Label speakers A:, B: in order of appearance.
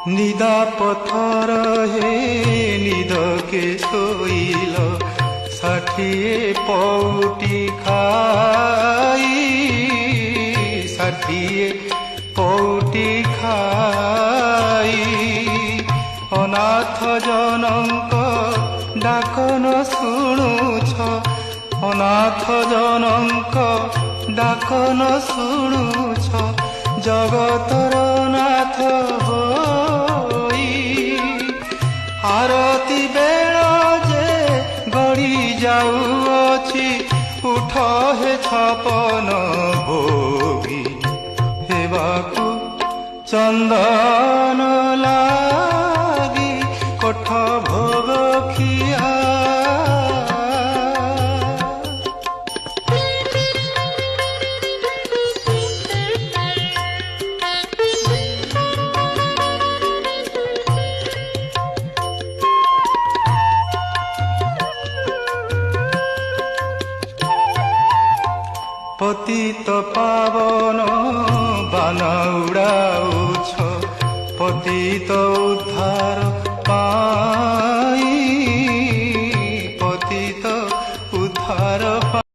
A: নিদা পথর হে নিদকে শোইল, ষাঠিয়ে পৌটি খাই, ষাঠিয়ে পৌটি খাই। অনাথ জনଙ୍କ ডাকন শুণুছ, অনাথ জনଙ୍କ ডাকন শুণুছ, জগতর নাথ হই। আরতি বেଳ যে গড়ি যাଉଅଛି, উঠ হে ଛପନ ଭୋଗୀ, ହେବାକୁ ଚନ୍ଦନ ଲାଗି କୋଠ ଭୋଗ ଖିଆ। পতিত পাবন বান উড়াউছ, পতিত উদ্ধার